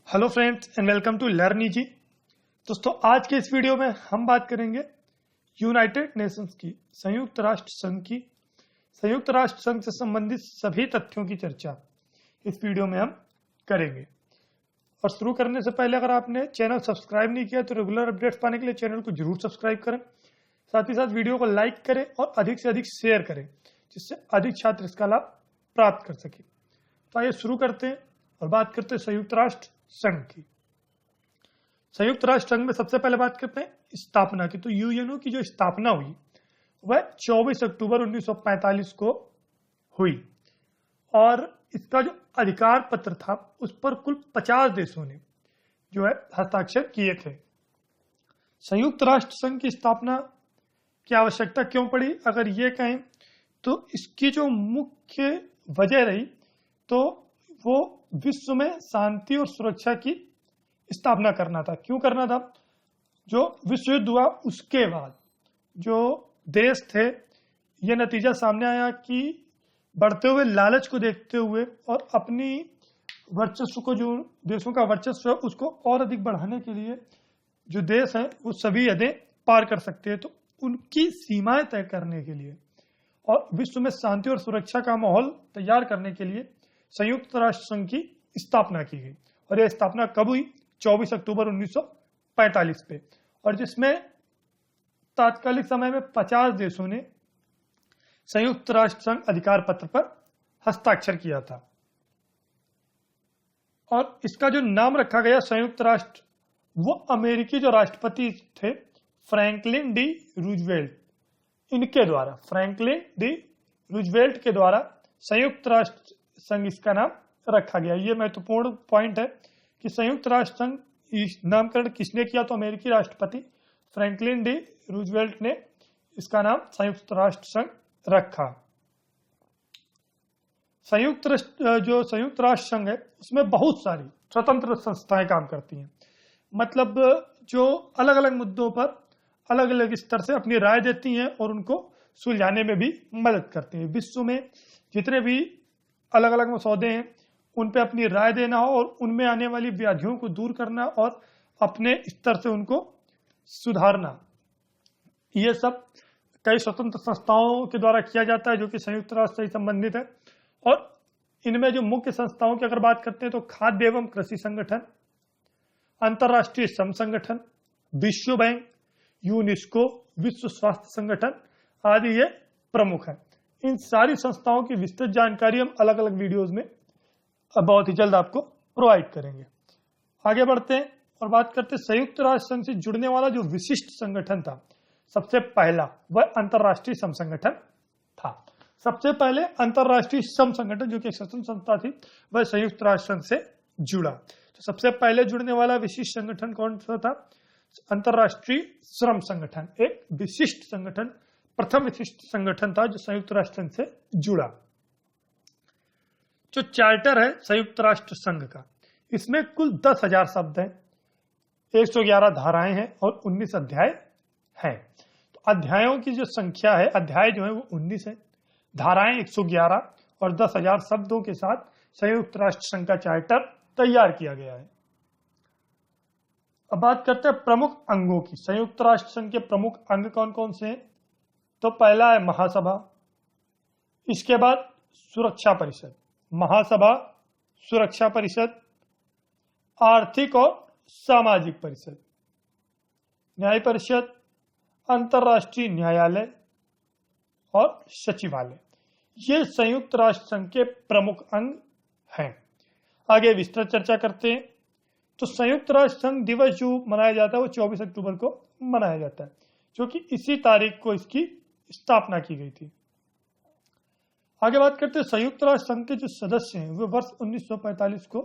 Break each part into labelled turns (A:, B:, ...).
A: Hello friends and welcome to learn easy. दोस्तों, आज के इस वीडियो में हम बात करेंगे यूनाइटेड नेशंस की, संयुक्त राष्ट्र संघ की, संयुक्त राष्ट्र संघ से संबंधित सभी तथ्यों की चर्चा इस वीडियो में हम करेंगे। और शुरू करने से पहले अगर आपने चैनल सब्सक्राइब नहीं किया तो रेगुलर अपडेट्स पाने के लिए चैनल को जरूर सब्सक्राइब करें। साथ ही साथ वीडियो को लाइक करें और अधिक से अधिक शेयर करें, जिससे अधिक छात्र इसका लाभ प्राप्त कर सके। तो आइए शुरू करते हैं और बात करते हैं संयुक्त राष्ट्र संघ की। संयुक्त राष्ट्र संघ में सबसे पहले बात करते हैं स्थापना की। तो यूएनओ की जो स्थापना हुई वह 24 अक्टूबर 1945 को हुई और इसका जो अधिकार पत्र था उस पर कुल 50 देशों ने जो है हस्ताक्षर किए थे। संयुक्त राष्ट्र संघ की स्थापना की आवश्यकता क्यों पड़ी, अगर ये कहें तो इसकी जो मुख्य वजह रही तो वो विश्व में शांति और सुरक्षा की स्थापना करना था। क्यों करना था? जो विश्व युद्ध हुआ उसके बाद जो देश थे, ये नतीजा सामने आया कि बढ़ते हुए लालच को देखते हुए और अपनी वर्चस्व को, जो देशों का वर्चस्व है उसको और अधिक बढ़ाने के लिए जो देश हैं वो सभी हदें पार कर सकते हैं, तो उनकी सीमाएं तय करने के लिए और विश्व में शांति और सुरक्षा का माहौल तैयार करने के लिए संयुक्त राष्ट्र संघ की स्थापना की गई। और यह स्थापना कब हुई? 24 अक्टूबर 1945 पे, और जिसमें तात्कालिक समय में 50 देशों ने संयुक्त राष्ट्र संघ अधिकार पत्र पर हस्ताक्षर किया था। और इसका जो नाम रखा गया संयुक्त राष्ट्र, वो अमेरिकी जो राष्ट्रपति थे फ्रैंकलिन डी रूजवेल्ट, इनके द्वारा, फ्रैंकलिन डी रूजवेल्ट के द्वारा संयुक्त राष्ट्र संघ इसका नाम रखा गया। ये महत्वपूर्ण पॉइंट है कि संयुक्त राष्ट्र संघ नामकरण किसने किया? तो अमेरिकी राष्ट्रपति फ्रैंकलिन डी रूजवेल्ट ने इसका नाम संयुक्त राष्ट्र संघ रखा। संयुक्त राष्ट्र संघ है उसमें बहुत सारी स्वतंत्र संस्थाएं काम करती हैं। मतलब जो अलग अलग मुद्दों पर अलग अलग स्तर से अपनी राय देती हैं और उनको सुलझाने में भी मदद करती हैं। विश्व में जितने भी अलग अलग मसौदे हैं उन पे अपनी राय देना हो और उनमें आने वाली व्याधियों को दूर करना और अपने स्तर से उनको सुधारना, ये सब कई स्वतंत्र संस्थाओं के द्वारा किया जाता है जो कि संयुक्त राष्ट्र से संबंधित है। और इनमें जो मुख्य संस्थाओं की अगर बात करते हैं तो खाद्य एवं कृषि संगठन, अंतर्राष्ट्रीय श्रम संगठन, विश्व बैंक, यूनेस्को, विश्व स्वास्थ्य संगठन आदि ये प्रमुख है। इन सारी संस्थाओं की विस्तृत जानकारी हम अलग अलग वीडियोस में बहुत ही जल्द आपको प्रोवाइड करेंगे। आगे बढ़ते हैं और बात करते हैं संयुक्त राष्ट्र संघ से जुड़ने वाला जो विशिष्ट संगठन था, सबसे पहला वह अंतर्राष्ट्रीय श्रम संगठन था। सबसे पहले अंतर्राष्ट्रीय श्रम संगठन जो कि एक स्वतंत्र संस्था थी, वह संयुक्त राष्ट्र संघ से जुड़ा। तो सबसे पहले जुड़ने वाला विशिष्ट संगठन कौन सा था? अंतर्राष्ट्रीय श्रम संगठन एक विशिष्ट संगठन, प्रथम विशिष्ट संगठन था जो संयुक्त राष्ट्र संघ से जुड़ा। जो चार्टर है संयुक्त राष्ट्र संघ का, इसमें कुल 10,000 शब्द हैं, 111 धाराएं हैं और 19 अध्याय हैं। तो अध्यायों की जो संख्या है, अध्याय जो है वो 19 है, धाराएं 111 और 10,000 शब्दों के साथ संयुक्त राष्ट्र संघ का चार्टर तैयार किया गया है। अब बात करते हैं प्रमुख अंगों की। संयुक्त राष्ट्र संघ के प्रमुख अंग कौन कौन से हैं? तो पहला है महासभा, इसके बाद सुरक्षा परिषद, महासभा, सुरक्षा परिषद, आर्थिक और सामाजिक परिषद, न्याय परिषद, अंतर्राष्ट्रीय न्यायालय और सचिवालय। ये संयुक्त राष्ट्र संघ के प्रमुख अंग हैं। आगे विस्तृत चर्चा करते हैं। तो संयुक्त राष्ट्र संघ दिवस जो मनाया जाता है वो 24 अक्टूबर को मनाया जाता है, जो कि इसी तारीख को इसकी स्थापना की गई थी। आगे बात करते हैं संयुक्त राष्ट्र संघ के जो सदस्य हैं वे वर्ष 1945 को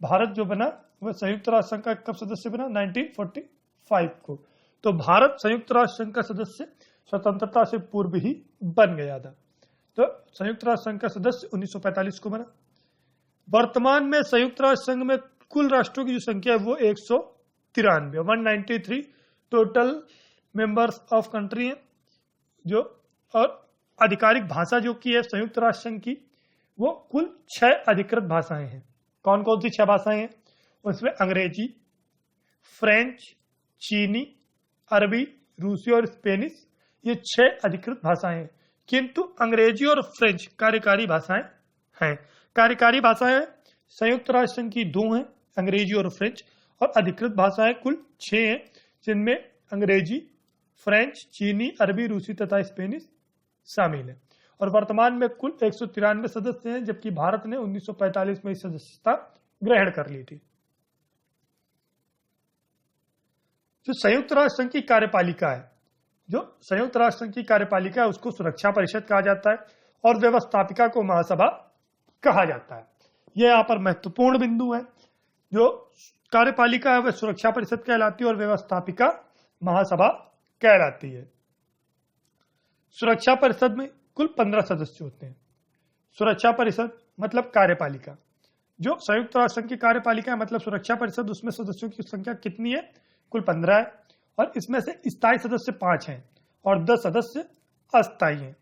A: भारत जो बना वह संयुक्त राष्ट्र संघ का कब सदस्य बना? 1945 को। तो भारत संयुक्त राष्ट्र संघ का सदस्य स्वतंत्रता से पूर्व ही बन गया था। तो संयुक्त राष्ट्र संघ का सदस्य 1945 को बना। वर्तमान में संयुक्त राष्ट्र संघ में कुल राष्ट्रों की जो संख्या है वो 193 टोटल मेंबर्स ऑफ कंट्री है। जो और आधिकारिक भाषा जो की है संयुक्त राष्ट्र संघ की वो कुल 6 अधिकृत भाषाएं हैं। कौन कौन सी 6 भाषाएं हैं? उसमें अंग्रेजी, फ्रेंच, चीनी, अरबी, रूसी और स्पेनिश ये 6 अधिकृत भाषाएं हैं। किंतु अंग्रेजी और फ्रेंच कार्यकारी भाषाएं हैं। कार्यकारी भाषाएं संयुक्त राष्ट्र संघ की 2 हैं, अंग्रेजी और फ्रेंच, और अधिकृत भाषाएं कुल 6 हैं, जिनमें अंग्रेजी, फ्रेंच, चीनी, अरबी, रूसी तथा स्पेनिश शामिल है। और वर्तमान में कुल 193 सदस्य हैं, जबकि भारत ने 1945 में इस सदस्यता ग्रहण कर ली थी। जो संयुक्त राष्ट्र संघ की कार्यपालिका है, जो संयुक्त राष्ट्र संघ की कार्यपालिका है उसको सुरक्षा परिषद कहा जाता है और व्यवस्थापिका को महासभा कहा जाता है। यह यहाँ पर महत्वपूर्ण बिंदु है। जो कार्यपालिका है वह सुरक्षा परिषद कहलाती है और व्यवस्थापिका महासभा कहलाती है। सुरक्षा परिषद में कुल 15 सदस्य होते हैं। सुरक्षा परिषद मतलब कार्यपालिका। जो संयुक्त राष्ट्र संघ की कार्यपालिका है मतलब सुरक्षा परिषद, उसमें सदस्यों की संख्या कितनी है? कुल 15 है, और इसमें से स्थायी सदस्य 5 हैं और 10 सदस्य अस्थायी हैं।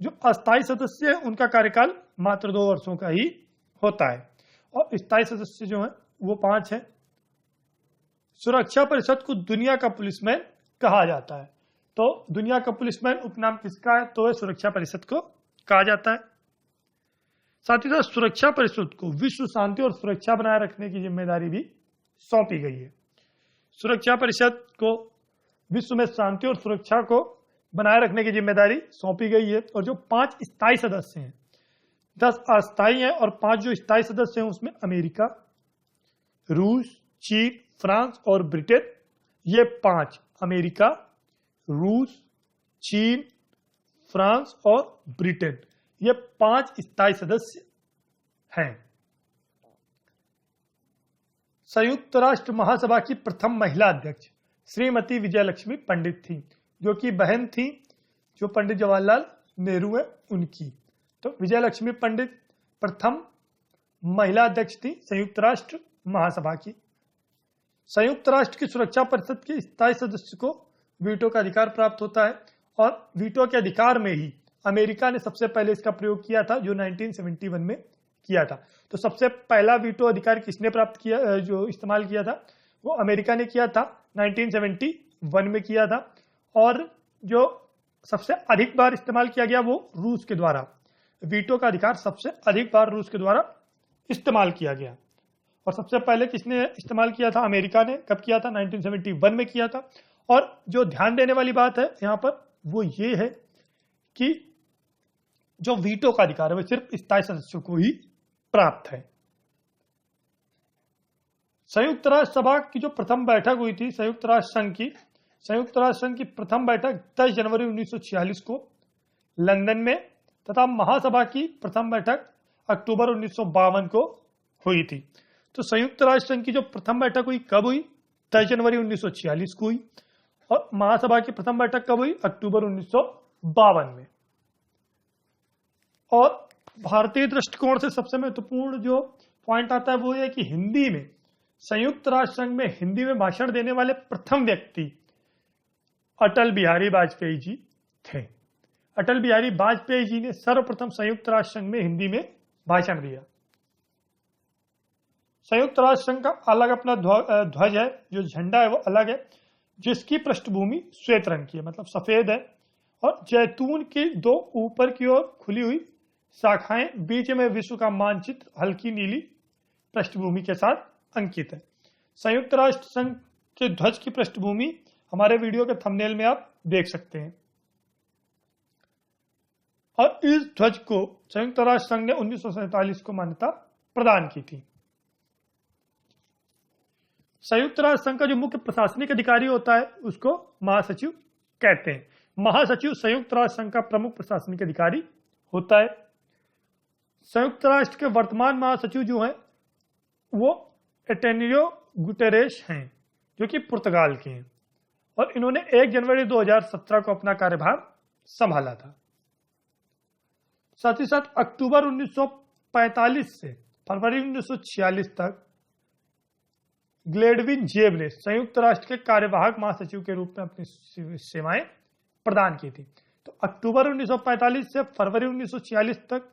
A: जो अस्थायी सदस्य है उनका कार्यकाल मात्र 2 वर्षों का ही होता है, और स्थायी सदस्य जो है वो 5 हैं। सुरक्षा परिषद को दुनिया का पुलिसमैन कहा जाता है। तो दुनिया का पुलिसमैन उपनाम किसका है? तो सुरक्षा परिषद को कहा जाता है। साथ ही साथ सुरक्षा परिषद को विश्व शांति और सुरक्षा बनाए रखने की जिम्मेदारी भी सौंपी गई है। सुरक्षा परिषद को विश्व में शांति और सुरक्षा को बनाए रखने की जिम्मेदारी सौंपी गई है। और जो 5 स्थायी सदस्य हैं, 10 अस्थायी हैं, और 5 जो स्थायी सदस्य हैं उसमें अमेरिका, रूस, चीन, फ्रांस और ब्रिटेन, ये 5 अमेरिका, रूस, चीन, फ्रांस और ब्रिटेन, ये 5 स्थायी सदस्य हैं। संयुक्त राष्ट्र महासभा की प्रथम महिला अध्यक्ष श्रीमती विजयलक्ष्मी पंडित थी, जो कि बहन थी जो पंडित जवाहरलाल नेहरू है उनकी। तो विजयलक्ष्मी पंडित प्रथम महिला अध्यक्ष थी संयुक्त राष्ट्र महासभा की। संयुक्त राष्ट्र की सुरक्षा परिषद के स्थायी सदस्य को वीटो का अधिकार प्राप्त होता है, और वीटो के अधिकार में ही अमेरिका ने सबसे पहले इसका प्रयोग किया था, जो 1971 में किया था। तो सबसे पहला वीटो अधिकार किसने प्राप्त किया, जो इस्तेमाल किया था, वो अमेरिका ने किया था, 1971 में किया था। और जो सबसे अधिक बार इस्तेमाल किया गया वो रूस के द्वारा, वीटो का अधिकार सबसे अधिक बार रूस के द्वारा इस्तेमाल किया गया। और सबसे पहले किसने इस्तेमाल किया था? अमेरिका ने। कब किया था? 1971 में किया था। और जो ध्यान देने वाली बात है यहां पर वो ये है कि जो वीटो का अधिकार है वह सिर्फ स्थायी सदस्यों को ही प्राप्त है। संयुक्त राष्ट्र सभा की जो प्रथम बैठक हुई थी संयुक्त राष्ट्र संघ की प्रथम बैठक 10 जनवरी 1946 को लंदन में, तथा महासभा की प्रथम बैठक अक्टूबर 1952 को हुई थी। तो संयुक्त राष्ट्र संघ की जो प्रथम बैठक हुई कब हुई? 10 जनवरी 1946 को हुई। और महासभा की प्रथम बैठक कब हुई? अक्टूबर 1952 में। और भारतीय दृष्टिकोण से सबसे महत्वपूर्ण जो पॉइंट आता है वो है कि हिंदी में, संयुक्त राष्ट्र संघ में हिंदी में भाषण देने वाले प्रथम व्यक्ति अटल बिहारी वाजपेयी जी थे। अटल बिहारी वाजपेयी जी ने सर्वप्रथम संयुक्त राष्ट्र संघ में हिंदी में भाषण दिया। संयुक्त राष्ट्र संघ का अलग अपना ध्वज है, जो झंडा है वो अलग है, जिसकी पृष्ठभूमि श्वेत रंग की है, मतलब सफेद है, और जैतून की 2 ऊपर की ओर खुली हुई शाखाएं, बीच में विश्व का मानचित्र हल्की नीली पृष्ठभूमि के साथ अंकित है। संयुक्त राष्ट्र संघ के ध्वज की पृष्ठभूमि हमारे वीडियो के थंबनेल में आप देख सकते हैं। और इस ध्वज को संयुक्त राष्ट्र संघ ने 1947 को मान्यता प्रदान की थी। संयुक्त राष्ट्र संघ का जो मुख्य प्रशासनिक अधिकारी होता है उसको महासचिव कहते हैं। महासचिव संयुक्त राष्ट्र संघ का प्रमुख प्रशासनिक अधिकारी होता है। संयुक्त राष्ट्र के वर्तमान महासचिव जो हैं वो एंटोनियो गुटेरेस हैं, जो कि पुर्तगाल के हैं, और इन्होंने 1 जनवरी 2017 को अपना कार्यभार संभाला था। साथ ही साथ अक्टूबर 1945 से फरवरी 1946 तक ग्लेडविन जेब ने संयुक्त राष्ट्र के कार्यवाहक महासचिव के रूप में अपनी सेवाएं प्रदान की थी। तो अक्टूबर 1945 से फरवरी 1946 तक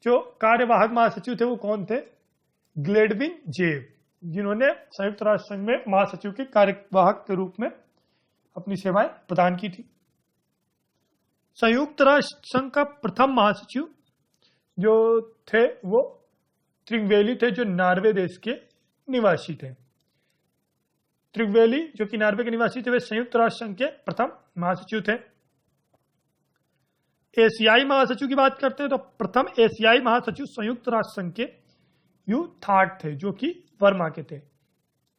A: जो कार्यवाहक महासचिव थे वो कौन थे? ग्लेडविन जेब। जिन्होंने संयुक्त राष्ट्र संघ में महासचिव के कार्यवाहक के रूप में अपनी सेवाएं प्रदान की थी। संयुक्त राष्ट्र संघ का प्रथम महासचिव जो थे वो त्रिगवेली थे, जो नॉर्वे देश के निवासी थे। त्रिगवेली जो कि नॉर्वे के निवासी थे, वे संयुक्त राष्ट्र संघ के प्रथम महासचिव थे। एशियाई महासचिव की बात करते हैं तो प्रथम एशियाई महासचिव संयुक्त राष्ट्र संघ के यू थाट थे, जो कि वर्मा के थे।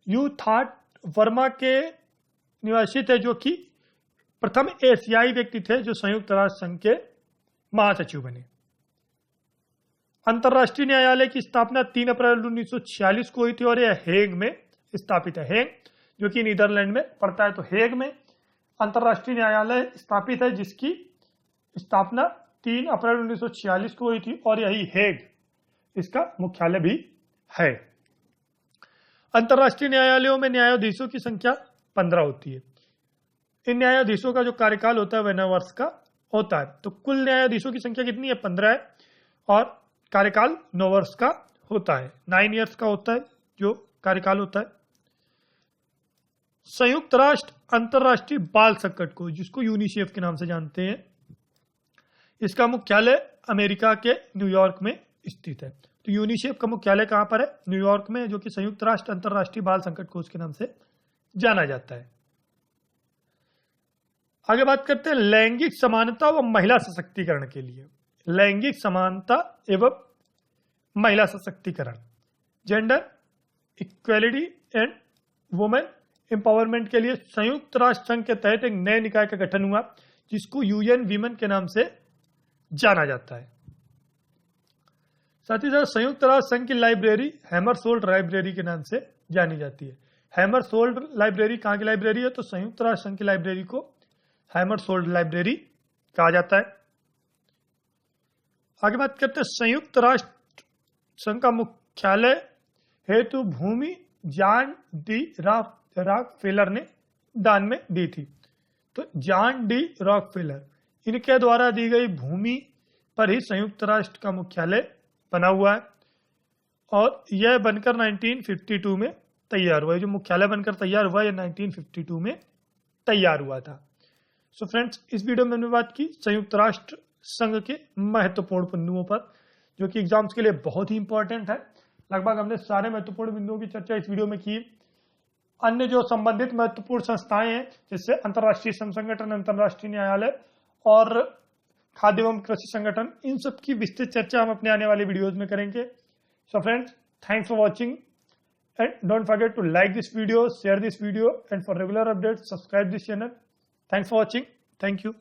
A: यू थाट वर्मा के निवासी थे, जो कि प्रथम एशियाई व्यक्ति थे जो संयुक्त राष्ट्र संघ के महासचिव बने। अंतर्राष्ट्रीय न्यायालय की स्थापना 3 अप्रैल 1946 को हुई थी और यह हेग में स्थापित है। हेग जो कि नीदरलैंड में पड़ता है, तो हेग में अंतर्राष्ट्रीय न्यायालय स्थापित है, जिसकी स्थापना 3 अप्रैल 1946 को हुई थी और यही हेग इसका मुख्यालय भी है। अंतर्राष्ट्रीय न्यायालयों में न्यायाधीशों की संख्या 15 होती है। इन न्यायाधीशों का जो कार्यकाल होता है वह 9 वर्ष का होता है। तो कुल न्यायाधीशों की संख्या कितनी है? 15 है और कार्यकाल 9 वर्ष का होता है। 9 ईयर्स का होता है जो कार्यकाल होता है। संयुक्त राष्ट्र अंतर्राष्ट्रीय बाल संकट को, जिसको यूनिसेफ के नाम से जानते हैं, इसका मुख्यालय अमेरिका के न्यूयॉर्क में स्थित है। तो यूनिसेफ का मुख्यालय कहां पर है? न्यूयॉर्क में, जो कि संयुक्त राष्ट्र अंतर्राष्ट्रीय बाल संकट कोष के नाम से जाना जाता है। आगे बात करते हैं लैंगिक समानता व महिला सशक्तिकरण के लिए। लैंगिक समानता एवं महिला सशक्तिकरण, gender equality and women empowerment के लिए संयुक्त राष्ट्र संघ के तहत एक नए निकाय का गठन हुआ, जिसको यूएन वीमेन के नाम से जाना जाता है। साथ ही साथ संयुक्त राष्ट्र संघ की लाइब्रेरी हैमरसोल्ड लाइब्रेरी के नाम से जानी जाती है। हैमरसोल्ड लाइब्रेरी कहां की लाइब्रेरी है? तो संयुक्त राष्ट्र संघ की लाइब्रेरी को हैमरसोल्ड लाइब्रेरी कहा जाता है। आगे बात करते हैं संयुक्त राष्ट्र संघ का मुख्यालय हेतु भूमि जॉन डी रॉकफेलर ने दान में दी थी। तो जॉन डी रॉकफेलर, इनके द्वारा दी गई भूमि पर ही संयुक्त राष्ट्र का मुख्यालय बना हुआ है और यह बनकर 1952 में तैयार हुआ है। जो मुख्यालय बनकर तैयार हुआ है 1952 में तैयार हुआ था। सो फ्रेंड्स, इस वीडियो में हमने बात की संयुक्त राष्ट्र संघ के महत्वपूर्ण बिंदुओं पर, जो कि एग्जाम्स के लिए बहुत ही इंपॉर्टेंट है। लगभग हमने सारे महत्वपूर्ण बिंदुओं की चर्चा इस वीडियो में की। अन्य जो संबंधित महत्वपूर्ण संस्थाएं हैं, जैसे अंतर्राष्ट्रीय श्रम संगठन, अंतर्राष्ट्रीय न्यायालय और खाद्य एवं कृषि संगठन, इन सब की विस्तृत चर्चा हम अपने आने वाले वीडियोज में करेंगे। So friends, thanks for watching and don't forget to like this video, share this video, and for regular updates subscribe this channel. Thanks for watching. Thank you.